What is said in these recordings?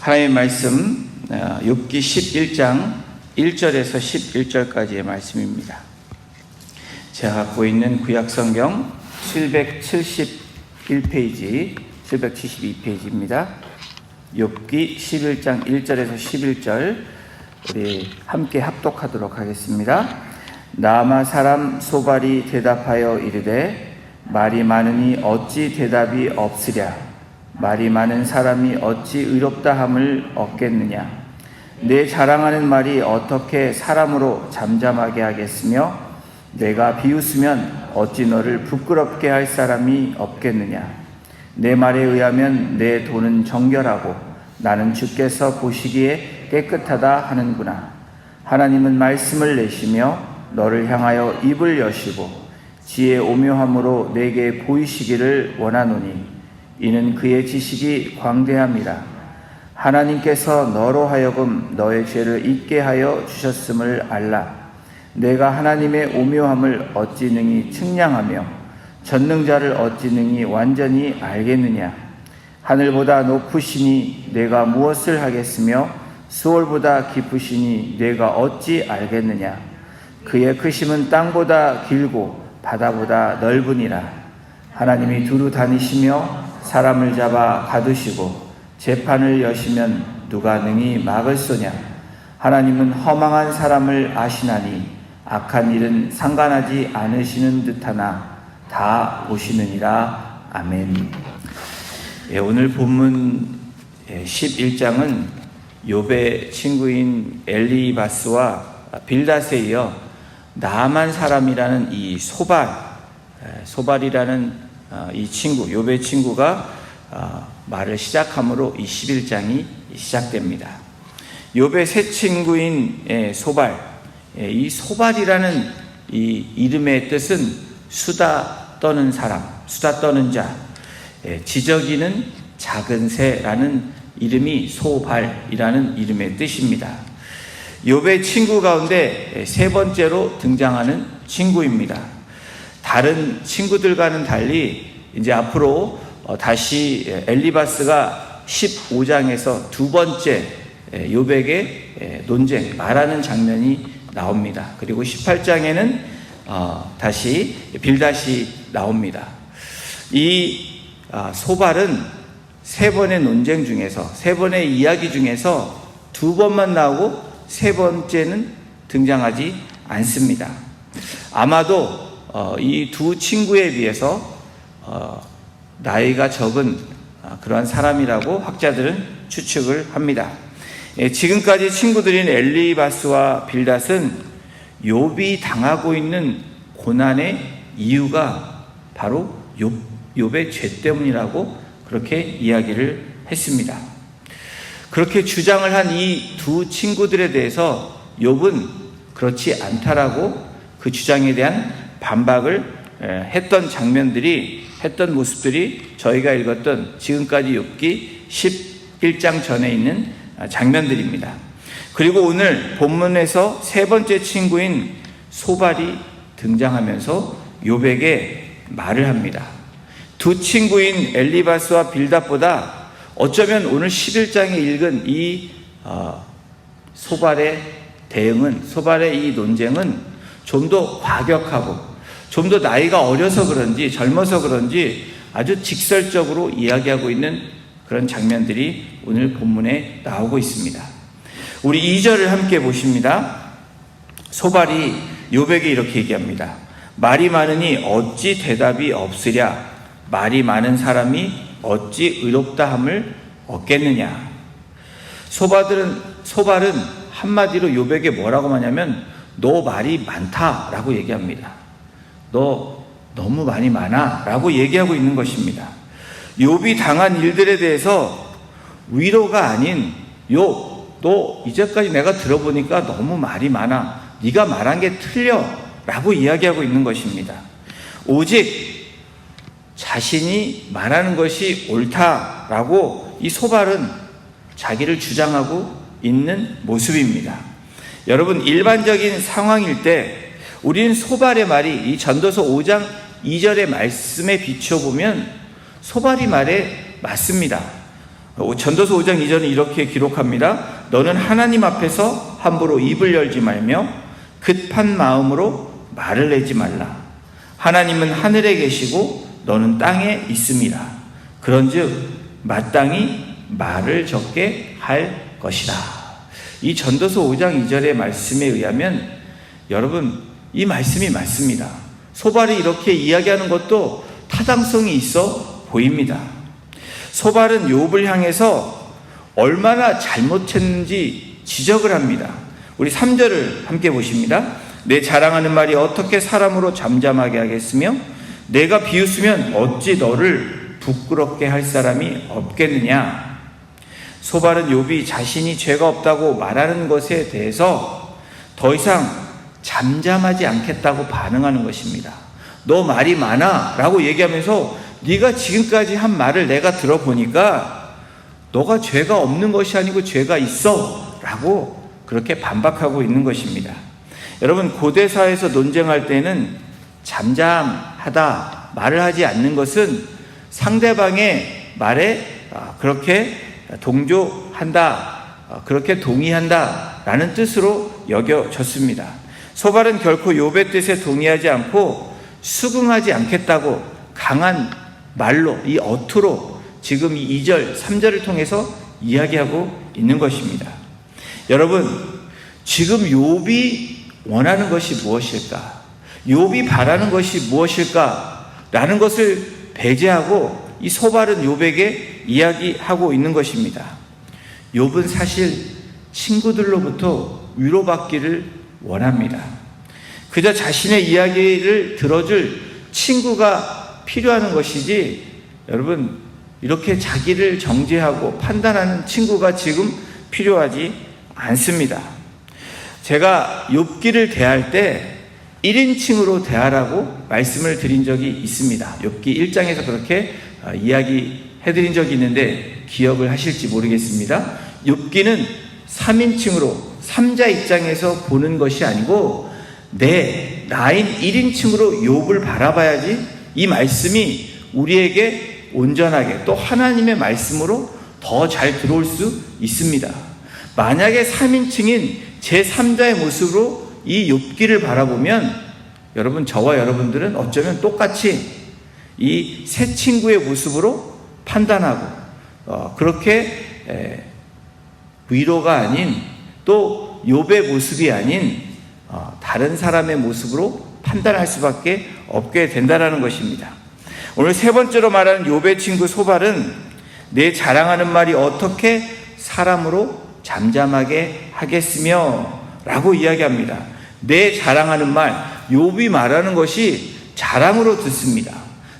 하나님의 말씀 욥기 11장 1절에서 11절까지의 말씀입니다. 제가 갖고 있는 구약성경 771페이지, 772페이지입니다. 욥기 11장 1절에서 11절 우리 함께 합독하도록 하겠습니다. 나아마 사람 소발이 대답하여 이르되 말이 많으니 어찌 대답이 없으랴. 말이 많은 사람이 어찌 의롭다 함을 얻겠느냐. 내 자랑하는 말이 어떻게 사람으로 잠잠하게 하겠으며 내가 비웃으면 어찌 너를 부끄럽게 할 사람이 없겠느냐. 내 말에 의하면 내 돈은 정결하고 나는 주께서 보시기에 깨끗하다 하는구나. 하나님은 말씀을 내시며 너를 향하여 입을 여시고 지혜 오묘함으로 내게 보이시기를 원하노니 이는 그의 지식이 광대함이라. 하나님께서 너로 하여금 너의 죄를 잊게 하여 주셨음을 알라. 내가 하나님의 오묘함을 어찌 능히 측량하며 전능자를 어찌 능히 완전히 알겠느냐. 하늘보다 높으시니 내가 무엇을 하겠으며 수월보다 깊으시니 내가 어찌 알겠느냐. 그의 크심은 땅보다 길고 바다보다 넓으니라. 하나님이 두루 다니시며 사람을 잡아 가두시고 재판을 여시면 누가 능히 막을 소냐. 하나님은 허망한 사람을 아시나니 악한 일은 상관하지 않으시는 듯하나 다 보시느니라. 아멘. 오늘 본문 11장은 욥의 친구인 엘리바스와 빌닷에 이어 나아만 사람이라는 이 소발이라는 이 친구, 욥의 친구가 말을 시작함으로 이 11장이 시작됩니다. 욥의 새 친구인 소발, 이 소발이라는 이 이름의 뜻은 수다 떠는 사람, 수다 떠는 자, 지저귀는 작은 새라는 이름이 소발이라는 이름의 뜻입니다. 욥의 친구 가운데 세 번째로 등장하는 친구입니다. 다른 친구들과는 달리 이제 앞으로 다시 엘리바스가 15장에서 두 번째 욥에게 논쟁, 말하는 장면이 나옵니다. 그리고 18장에는 다시 빌닷이 나옵니다. 이 소발은 세 번의 논쟁 중에서, 세 번의 이야기 중에서 두 번만 나오고 세 번째는 등장하지 않습니다. 아마도 이 두 친구에 비해서 나이가 적은 그러한 사람이라고 학자들은 추측을 합니다. 지금까지 친구들인 엘리바스와 빌닷은 욥이 당하고 있는 고난의 이유가 바로 욥의 죄 때문이라고 그렇게 이야기를 했습니다. 그렇게 주장을 한 이 두 친구들에 대해서 욥은 그렇지 않다라고 그 주장에 대한 반박을 했던 장면들이, 했던 모습들이 저희가 읽었던 지금까지 욥기 11장 전에 있는 장면들입니다. 그리고 오늘 본문에서 세 번째 친구인 소발이 등장하면서 욥에게 말을 합니다. 두 친구인 엘리바스와 빌닷보다 어쩌면 오늘 11장에 읽은 이 소발의 대응은, 소발의 이 논쟁은 좀 더 과격하고 좀 더 나이가 어려서 그런지 젊어서 그런지 아주 직설적으로 이야기하고 있는 그런 장면들이 오늘 본문에 나오고 있습니다. 우리 2절을 함께 보십니다. 소발이 욥에게 이렇게 얘기합니다. 말이 많으니 어찌 대답이 없으랴. 말이 많은 사람이 어찌 의롭다 함을 얻겠느냐. 소발은 한마디로 욥에게 뭐라고 하냐면 너 말이 많다라고 얘기합니다. 너 너무 말이 많아라고 얘기하고 있는 것입니다. 욥이 당한 일들에 대해서 위로가 아닌 욥, 너 이제까지 내가 들어보니까 너무 말이 많아. 네가 말한 게 틀려라고 이야기하고 있는 것입니다. 오직 자신이 말하는 것이 옳다라고 이 소발은 자기를 주장하고 있는 모습입니다. 여러분, 일반적인 상황일 때 우리는 소발의 말이 이 전도서 5장 2절의 말씀에 비춰보면 소발이 말에 맞습니다. 전도서 5장 2절은 이렇게 기록합니다. 너는 하나님 앞에서 함부로 입을 열지 말며 급한 마음으로 말을 내지 말라. 하나님은 하늘에 계시고 너는 땅에 있음이라. 그런즉 마땅히 말을 적게 할 것이다. 이 전도서 5장 2절의 말씀에 의하면 여러분 이 말씀이 맞습니다. 소발이 이렇게 이야기하는 것도 타당성이 있어 보입니다. 소발은 욥을 향해서 얼마나 잘못했는지 지적을 합니다. 우리 3절을 함께 보십니다. 내 자랑하는 말이 어떻게 사람으로 잠잠하게 하겠으며 내가 비웃으면 어찌 너를 부끄럽게 할 사람이 없겠느냐. 소발은 욥이 자신이 죄가 없다고 말하는 것에 대해서 더 이상 잠잠하지 않겠다고 반응하는 것입니다. 너 말이 많아 라고 얘기하면서 네가 지금까지 한 말을 내가 들어보니까 너가 죄가 없는 것이 아니고 죄가 있어 라고 그렇게 반박하고 있는 것입니다. 여러분 고대사에서 논쟁할 때는 잠잠하다 말을 하지 않는 것은 상대방의 말에 그렇게 동조한다, 그렇게 동의한다 라는 뜻으로 여겨졌습니다. 소발은 결코 욥의 뜻에 동의하지 않고 수긍하지 않겠다고 강한 말로, 이 어투로 지금 이 2절, 3절을 통해서 이야기하고 있는 것입니다. 여러분, 지금 욥이 원하는 것이 무엇일까? 욥이 바라는 것이 무엇일까? 라는 것을 배제하고 이 소발은 욥에게 이야기하고 있는 것입니다. 욥은 사실 친구들로부터 위로받기를 원합니다. 그저 자신의 이야기를 들어줄 친구가 필요한 것이지, 여러분 이렇게 자기를 정죄하고 판단하는 친구가 지금 필요하지 않습니다. 제가 욥기를 대할 때 1인칭으로 대하라고 말씀을 드린 적이 있습니다. 욥기 1장에서 그렇게 이야기해드린 적이 있는데 기억을 하실지 모르겠습니다. 욥기는 3인칭으로 3자 입장에서 보는 것이 아니고 나인 1인칭으로 욥을 바라봐야지 이 말씀이 우리에게 온전하게 또 하나님의 말씀으로 더 잘 들어올 수 있습니다. 만약에 3인칭인 제3자의 모습으로 이 욥기를 바라보면 여러분, 저와 여러분들은 어쩌면 똑같이 이 새 친구의 모습으로 판단하고 그렇게 위로가 아닌 또 욥의 모습이 아닌 다른 사람의 모습으로 판단할 수밖에 없게 된다는 것입니다. 오늘 세 번째로 말하는 욥의 친구 소발은 내 자랑하는 말이 어떻게 사람으로 잠잠하게 하겠으며 라고 이야기합니다. 내 자랑하는 말, 욥이 말하는 것이 자랑으로 듣습니다.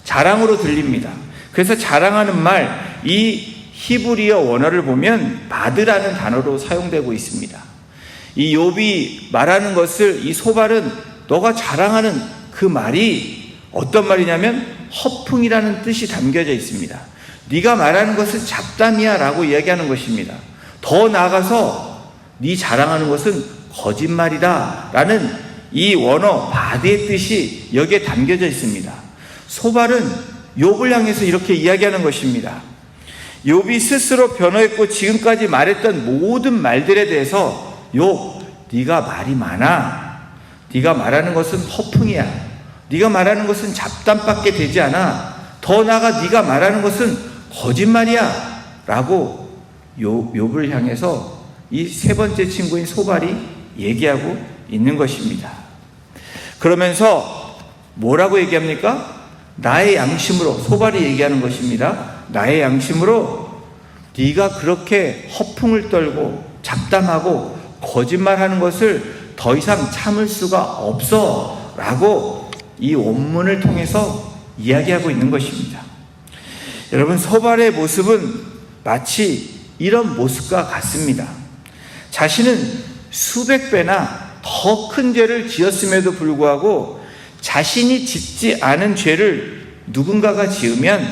자랑으로 들립니다. 그래서 자랑하는 말, 이 히브리어 원어를 보면 바드라는 단어로 사용되고 있습니다. 이 욥이 말하는 것을 이 소발은 너가 자랑하는 그 말이 어떤 말이냐면 허풍이라는 뜻이 담겨져 있습니다. 네가 말하는 것은 잡담이야 라고 이야기하는 것입니다. 더 나아가서 네 자랑하는 것은 거짓말이다 라는 이 원어 바드의 뜻이 여기에 담겨져 있습니다. 소발은 욥을 향해서 이렇게 이야기하는 것입니다. 욥이 스스로 변호했고 지금까지 말했던 모든 말들에 대해서 욥, 네가 말이 많아. 네가 말하는 것은 허풍이야. 네가 말하는 것은 잡담밖에 되지 않아. 더 나아가 네가 말하는 것은 거짓말이야 라고 욥을 향해서 이 세 번째 친구인 소발이 얘기하고 있는 것입니다. 그러면서 뭐라고 얘기합니까? 나의 양심으로, 소발이 얘기하는 것입니다. 나의 양심으로 네가 그렇게 허풍을 떨고 잡담하고 거짓말하는 것을 더 이상 참을 수가 없어 라고 이 원문을 통해서 이야기하고 있는 것입니다. 여러분, 소발의 모습은 마치 이런 모습과 같습니다. 자신은 수백 배나 더 큰 죄를 지었음에도 불구하고 자신이 짓지 않은 죄를 누군가가 지으면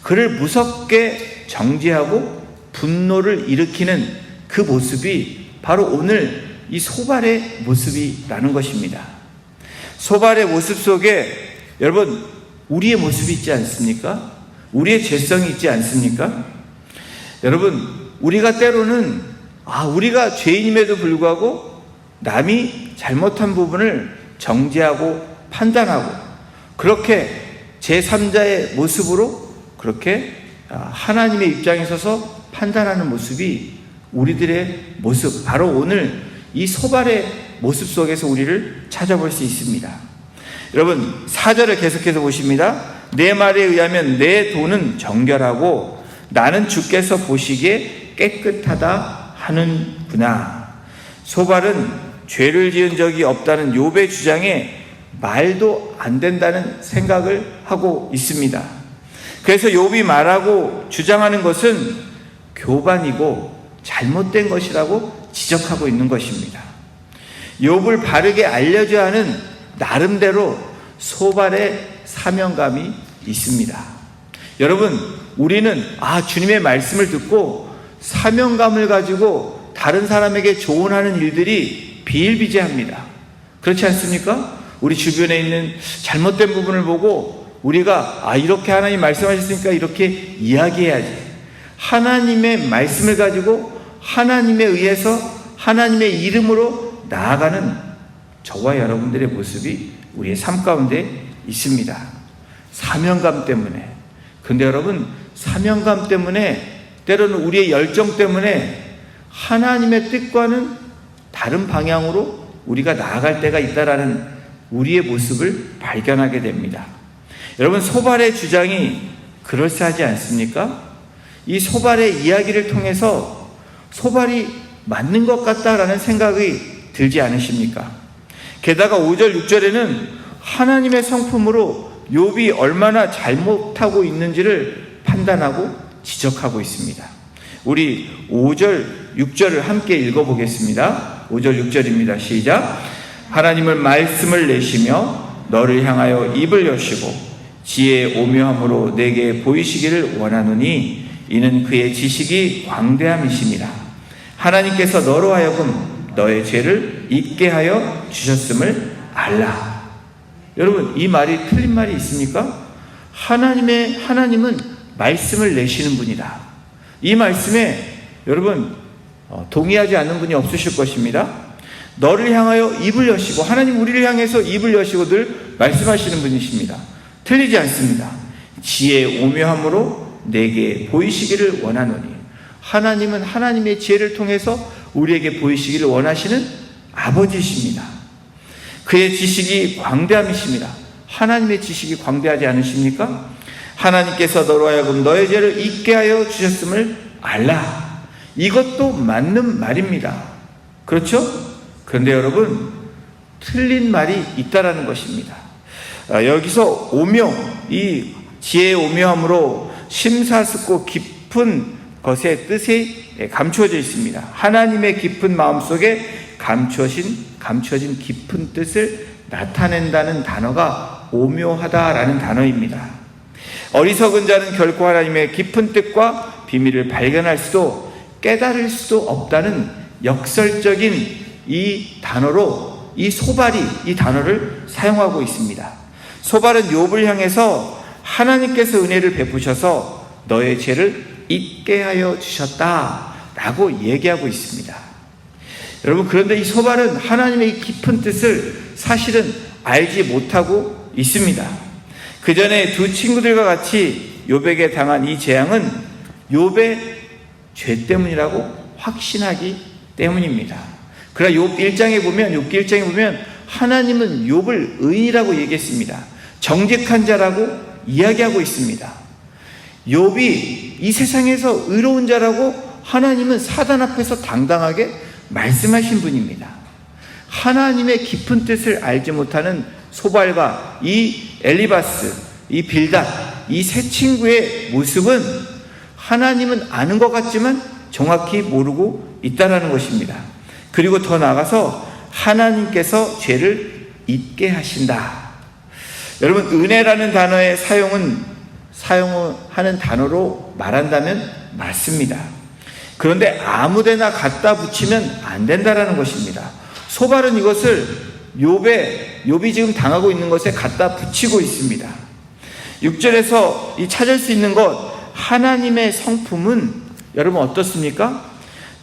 그를 무섭게 정죄하고 분노를 일으키는 그 모습이 바로 오늘 이 소발의 모습이라는 것입니다. 소발의 모습 속에 여러분 우리의 모습이 있지 않습니까? 우리의 죄성이 있지 않습니까? 여러분, 우리가 때로는 우리가 죄인임에도 불구하고 남이 잘못한 부분을 정죄하고 판단하고 그렇게 제3자의 모습으로 그렇게 하나님의 입장에 서서 판단하는 모습이 우리들의 모습, 바로 오늘 이 소발의 모습 속에서 우리를 찾아볼 수 있습니다. 여러분, 4절을 계속해서 보십니다. 내 말에 의하면 내 돈은 정결하고 나는 주께서 보시기에 깨끗하다 하는구나. 소발은 죄를 지은 적이 없다는 욥의 주장에 말도 안 된다는 생각을 하고 있습니다. 그래서 욥이 말하고 주장하는 것은 교반이고 잘못된 것이라고 지적하고 있는 것입니다. 욥을 바르게 알려줘야 하는 나름대로 소발의 사명감이 있습니다. 여러분, 우리는 주님의 말씀을 듣고 사명감을 가지고 다른 사람에게 조언하는 일들이 비일비재합니다. 그렇지 않습니까? 우리 주변에 있는 잘못된 부분을 보고 우리가 이렇게 하나님 말씀하셨으니까 이렇게 이야기해야지. 하나님의 말씀을 가지고 하나님에 의해서 하나님의 이름으로 나아가는 저와 여러분들의 모습이 우리의 삶 가운데 있습니다. 사명감 때문에. 근데 여러분, 사명감 때문에 때로는 우리의 열정 때문에 하나님의 뜻과는 다른 방향으로 우리가 나아갈 때가 있다라는 우리의 모습을 발견하게 됩니다. 여러분, 소발의 주장이 그럴싸하지 않습니까? 이 소발의 이야기를 통해서 소발이 맞는 것 같다라는 생각이 들지 않으십니까? 게다가 5절, 6절에는 하나님의 성품으로 욥이 얼마나 잘못하고 있는지를 판단하고 지적하고 있습니다. 우리 5절, 6절을 함께 읽어보겠습니다. 5절, 6절입니다. 시작. 하나님은 말씀을 내시며 너를 향하여 입을 여시고 지혜의 오묘함으로 내게 보이시기를 원하노니 이는 그의 지식이 광대함이심이라. 하나님께서 너로 하여금 너의 죄를 잊게 하여 주셨음을 알라. 여러분, 이 말이 틀린 말이 있습니까? 하나님은 말씀을 내시는 분이다. 이 말씀에 여러분 동의하지 않는 분이 없으실 것입니다. 너를 향하여 입을 여시고, 하나님 우리를 향해서 입을 여시고 늘 말씀하시는 분이십니다. 틀리지 않습니다. 지혜의 오묘함으로 내게 보이시기를 원하노니, 하나님은 하나님의 지혜를 통해서 우리에게 보이시기를 원하시는 아버지이십니다. 그의 지식이 광대함이십니다. 하나님의 지식이 광대하지 않으십니까? 하나님께서 너로 하여금 너의 죄를 잊게 하여 주셨음을 알라. 이것도 맞는 말입니다. 그렇죠? 그런데 여러분, 틀린 말이 있다라는 것입니다. 여기서 오묘, 이 지혜의 오묘함으로 심사숙고 깊은 것의 뜻이 감추어져 있습니다. 하나님의 깊은 마음속에 감추어진 깊은 뜻을 나타낸다는 단어가 오묘하다라는 단어입니다. 어리석은 자는 결코 하나님의 깊은 뜻과 비밀을 발견할 수도 깨달을 수도 없다는 역설적인 이 단어로 이 소발이 이 단어를 사용하고 있습니다. 소발은 욥을 향해서 하나님께서 은혜를 베푸셔서 너의 죄를 잊게 하여 주셨다라고 얘기하고 있습니다. 여러분, 그런데 이 소발은 하나님의 이 깊은 뜻을 사실은 알지 못하고 있습니다. 그 전에 두 친구들과 같이 욥에게 당한 이 재앙은 욥의 죄 때문이라고 확신하기 때문입니다. 그러나 욥기 1장에 보면 하나님은 욥을 의인이라고 얘기했습니다. 정직한 자라고 이야기하고 있습니다. 욥이 이 세상에서 의로운 자라고 하나님은 사단 앞에서 당당하게 말씀하신 분입니다. 하나님의 깊은 뜻을 알지 못하는 소발과 이 엘리바스, 이 빌닷, 이 세 친구의 모습은 하나님은 아는 것 같지만 정확히 모르고 있다는 것입니다. 그리고 더 나아가서 하나님께서 죄를 잊게 하신다. 여러분, 은혜라는 단어의 사용하는 단어로 말한다면 맞습니다. 그런데 아무데나 갖다 붙이면 안 된다는 것입니다. 소발은 이것을 욥이 지금 당하고 있는 것에 갖다 붙이고 있습니다. 6절에서 찾을 수 있는 것, 하나님의 성품은 여러분 어떻습니까?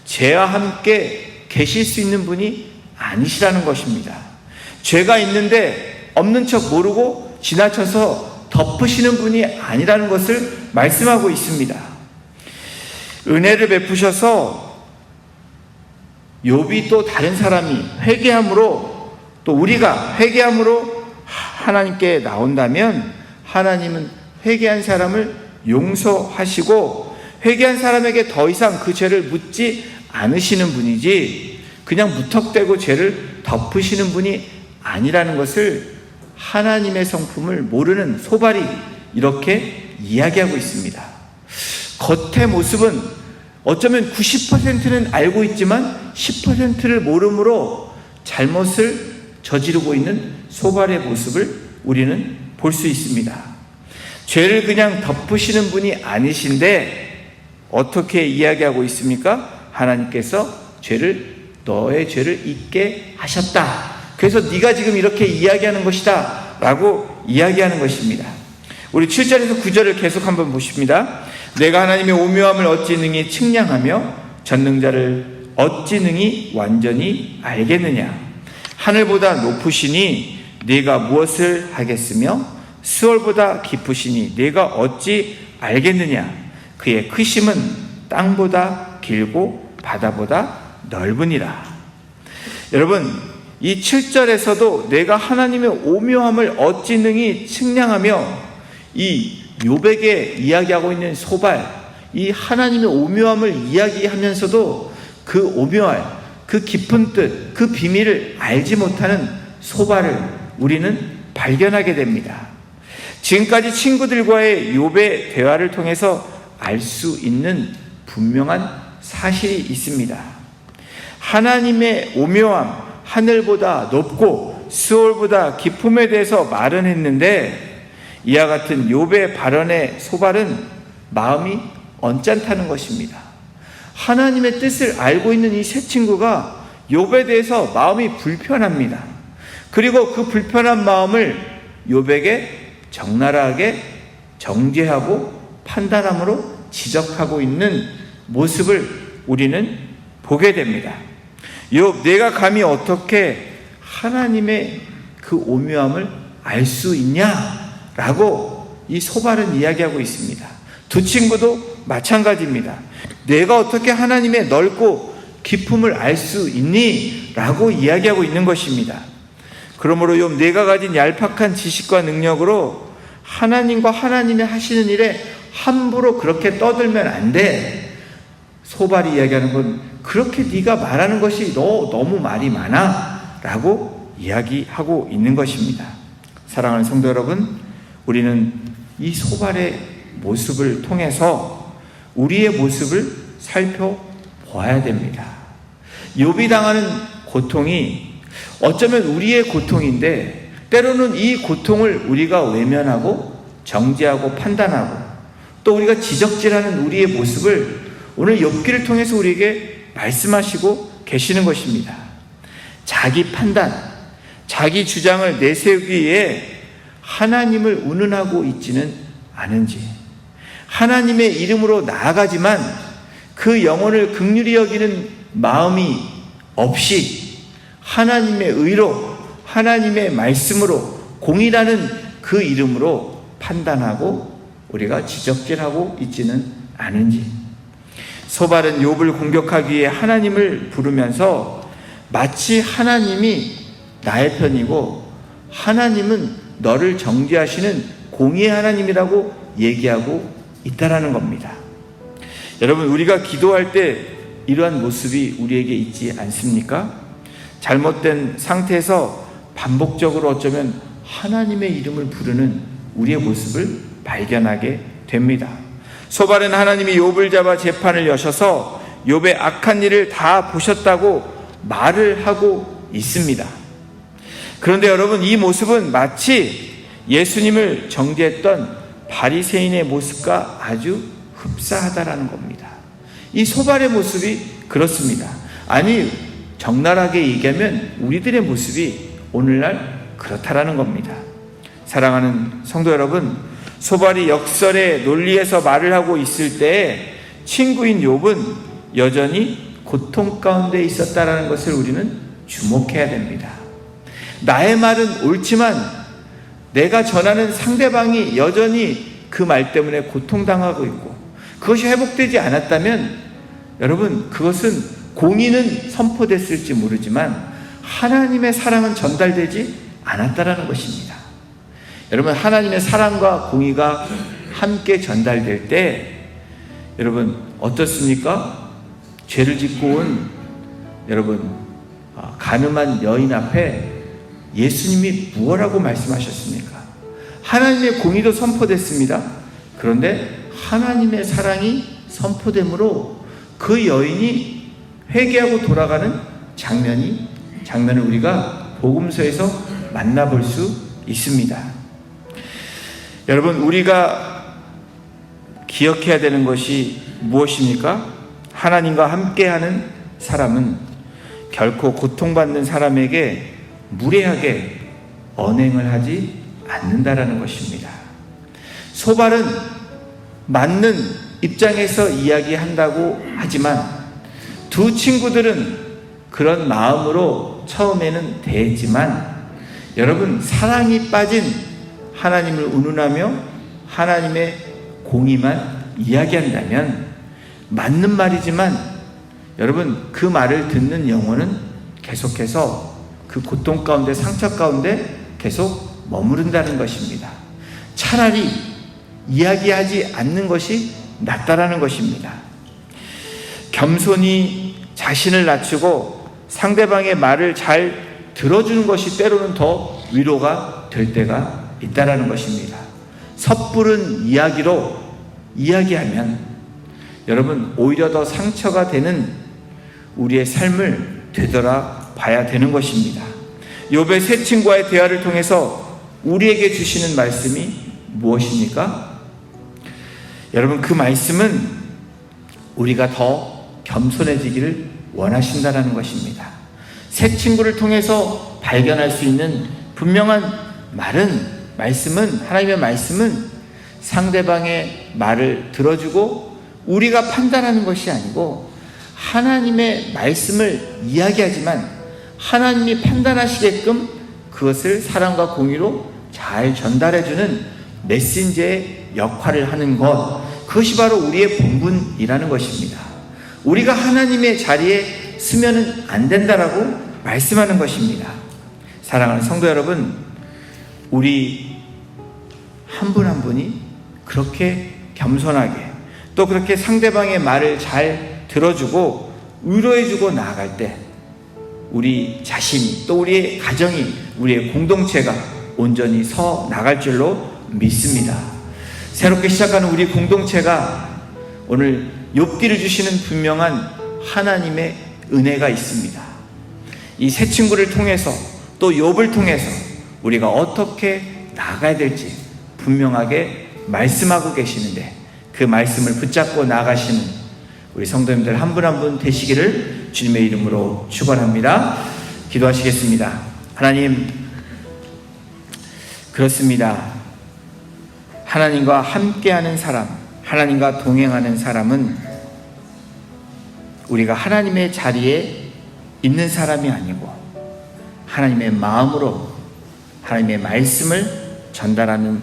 죄와 함께 계실 수 있는 분이 아니시라는 것입니다. 죄가 있는데 없는 척 모르고 지나쳐서 덮으시는 분이 아니라는 것을 말씀하고 있습니다. 은혜를 베푸셔서 욥이 또 다른 사람이 회개함으로, 또 우리가 회개함으로 하나님께 나온다면 하나님은 회개한 사람을 용서하시고 회개한 사람에게 더 이상 그 죄를 묻지 않으시는 분이지 그냥 무턱대고 죄를 덮으시는 분이 아니라는 것을 하나님의 성품을 모르는 소발이 이렇게 이야기하고 있습니다. 겉의 모습은 어쩌면 90%는 알고 있지만 10%를 모름으로 잘못을 저지르고 있는 소발의 모습을 우리는 볼 수 있습니다. 죄를 그냥 덮으시는 분이 아니신데 어떻게 이야기하고 있습니까? 하나님께서 너의 죄를 잊게 하셨다. 그래서 네가 지금 이렇게 이야기하는 것이다 라고 이야기하는 것입니다. 우리 7절에서 9절을 계속 한번 보십니다. 내가 하나님의 오묘함을 어찌 능히 측량하며 전능자를 어찌 능히 완전히 알겠느냐. 하늘보다 높으시니 네가 무엇을 하겠으며 수월보다 깊으시니 네가 어찌 알겠느냐. 그의 크심은 땅보다 길고 바다보다 넓으니라. 여러분, 이 7절에서도 내가 하나님의 오묘함을 어찌 능히 측량하며 이 욥에게 이야기하고 있는 소발, 이 하나님의 오묘함을 이야기하면서도 그 오묘할, 그 깊은 뜻, 그 비밀을 알지 못하는 소발을 우리는 발견하게 됩니다. 지금까지 친구들과의 욥의 대화를 통해서 알 수 있는 분명한 사실이 있습니다. 하나님의 오묘함, 하늘보다 높고 수월보다 깊음에 대해서 말은 했는데 이와 같은 욥의 발언의 소발은 마음이 언짢다는 것입니다. 하나님의 뜻을 알고 있는 이 세 친구가 욥에 대해서 마음이 불편합니다. 그리고 그 불편한 마음을 욥에게 적나라하게 정죄하고 판단함으로 지적하고 있는 모습을 우리는 보게 됩니다. 욥, 내가 감히 어떻게 하나님의 그 오묘함을 알 수 있냐라고 이 소발은 이야기하고 있습니다. 두 친구도 마찬가지입니다. 내가 어떻게 하나님의 넓고 깊음을 알 수 있니? 라고 이야기하고 있는 것입니다. 그러므로 욥, 내가 가진 얄팍한 지식과 능력으로 하나님과 하나님이 하시는 일에 함부로 그렇게 떠들면 안 돼. 소발이 이야기하는 건 그렇게 네가 말하는 것이 너무 말이 많아 라고 이야기하고 있는 것입니다. 사랑하는 성도 여러분, 우리는 이 소발의 모습을 통해서 우리의 모습을 살펴보아야 됩니다. 욥이 당하는 고통이 어쩌면 우리의 고통인데 때로는 이 고통을 우리가 외면하고 정죄하고 판단하고 또 우리가 지적질하는 우리의 모습을 오늘 욥기를 통해서 우리에게 말씀하시고 계시는 것입니다. 자기 판단, 자기 주장을 내세우기 위해 하나님을 운운하고 있지는 않은지, 하나님의 이름으로 나아가지만 그 영혼을 긍휼히 여기는 마음이 없이 하나님의 의로, 하나님의 말씀으로, 공의라는 그 이름으로 판단하고 우리가 지적질하고 있지는 않은지. 소발은 욥을 공격하기 위해 하나님을 부르면서 마치 하나님이 나의 편이고 하나님은 너를 정죄하시는 공의의 하나님이라고 얘기하고 있다라는 겁니다. 여러분, 우리가 기도할 때 이러한 모습이 우리에게 있지 않습니까? 잘못된 상태에서 반복적으로 어쩌면 하나님의 이름을 부르는 우리의 모습을 발견하게 됩니다. 소발은 하나님이 욥을 잡아 재판을 여셔서 욥의 악한 일을 다 보셨다고 말을 하고 있습니다. 그런데 여러분, 이 모습은 마치 예수님을 정죄했던 바리새인의 모습과 아주 흡사하다라는 겁니다. 이 소발의 모습이 그렇습니다. 아니, 적나라하게 얘기하면 우리들의 모습이 오늘날 그렇다라는 겁니다. 사랑하는 성도 여러분, 소발이 역설의 논리에서 말을 하고 있을 때 친구인 욥은 여전히 고통 가운데 있었다라는 것을 우리는 주목해야 됩니다. 나의 말은 옳지만 내가 전하는 상대방이 여전히 그 말 때문에 고통당하고 있고 그것이 회복되지 않았다면 여러분, 그것은 공의는 선포됐을지 모르지만 하나님의 사랑은 전달되지 않았다라는 것입니다. 여러분, 하나님의 사랑과 공의가 함께 전달될 때 여러분 어떻습니까? 죄를 짓고 온 여러분 가늠한 여인 앞에 예수님이 무엇라고 말씀하셨습니까? 하나님의 공의도 선포됐습니다. 그런데 하나님의 사랑이 선포됨으로 그 여인이 회개하고 돌아가는 장면을 우리가 복음서에서 만나볼 수 있습니다. 여러분, 우리가 기억해야 되는 것이 무엇입니까? 하나님과 함께하는 사람은 결코 고통받는 사람에게 무례하게 언행을 하지 않는다라는 것입니다. 소발은 맞는 입장에서 이야기한다고 하지만 두 친구들은 그런 마음으로 처음에는 대했지만 여러분, 사랑이 빠진 하나님을 운운하며 하나님의 공의만 이야기한다면 맞는 말이지만 여러분, 그 말을 듣는 영혼은 계속해서 그 고통 가운데, 상처 가운데 계속 머무른다는 것입니다. 차라리 이야기하지 않는 것이 낫다라는 것입니다. 겸손히 자신을 낮추고 상대방의 말을 잘 들어주는 것이 때로는 더 위로가 될 때가 있다라는 것입니다. 섣부른 이야기로 이야기하면 여러분, 오히려 더 상처가 되는 우리의 삶을 되돌아 봐야 되는 것입니다. 욥의 세 친구와의 대화를 통해서 우리에게 주시는 말씀이 무엇입니까? 여러분, 그 말씀은 우리가 더 겸손해지기를 원하신다는 것입니다. 세 친구를 통해서 발견할 수 있는 분명한 말씀은 하나님의 말씀은 상대방의 말을 들어주고 우리가 판단하는 것이 아니고 하나님의 말씀을 이야기하지만 하나님이 판단하시게끔 그것을 사랑과 공의로 잘 전달해주는 메신저의 역할을 하는 것, 그것이 바로 우리의 본분이라는 것입니다. 우리가 하나님의 자리에 서면은 안 된다라고 말씀하는 것입니다. 사랑하는 성도 여러분, 우리 한 분 한 분이 그렇게 겸손하게 또 그렇게 상대방의 말을 잘 들어주고 위로해주고 나아갈 때 우리 자신이 또 우리의 가정이 우리의 공동체가 온전히 서 나갈 줄로 믿습니다. 새롭게 시작하는 우리 공동체가 오늘 욥기를 주시는 분명한 하나님의 은혜가 있습니다. 이 세 친구를 통해서 또 욥을 통해서 우리가 어떻게 나가야 될지 분명하게 말씀하고 계시는데 그 말씀을 붙잡고 나가시는 우리 성도님들 한 분 한 분 되시기를 주님의 이름으로 축원합니다. 기도하시겠습니다. 하나님, 그렇습니다. 하나님과 함께하는 사람, 하나님과 동행하는 사람은 우리가 하나님의 자리에 있는 사람이 아니고 하나님의 마음으로 하나님의 말씀을 전달하는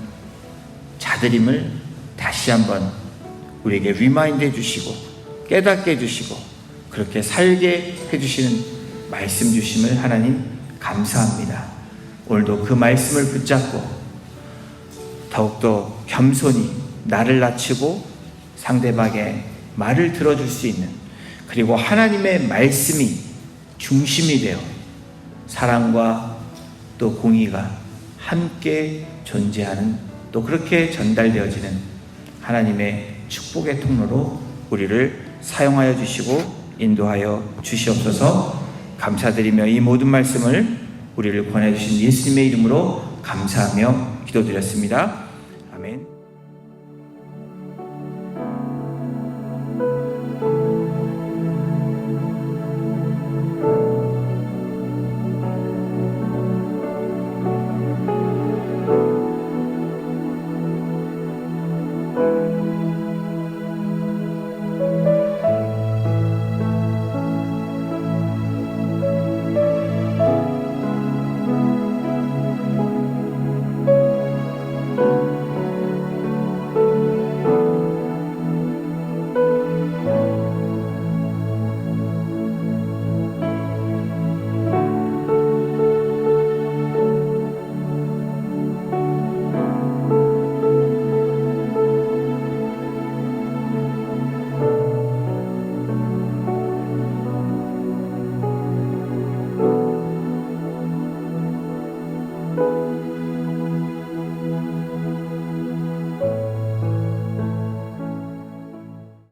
자들임을 다시 한번 우리에게 리마인드 해주시고 깨닫게 해주시고 그렇게 살게 해주시는 말씀 주심을 하나님 감사합니다. 오늘도 그 말씀을 붙잡고 더욱더 겸손히 나를 낮추고 상대방의 말을 들어줄 수 있는, 그리고 하나님의 말씀이 중심이 되어 사랑과 또 공의가 함께 존재하는, 또 그렇게 전달되어지는 하나님의 축복의 통로로 우리를 사용하여 주시고 인도하여 주시옵소서. 감사드리며 이 모든 말씀을 우리를 권해 주신 예수님의 이름으로 감사하며 기도드렸습니다.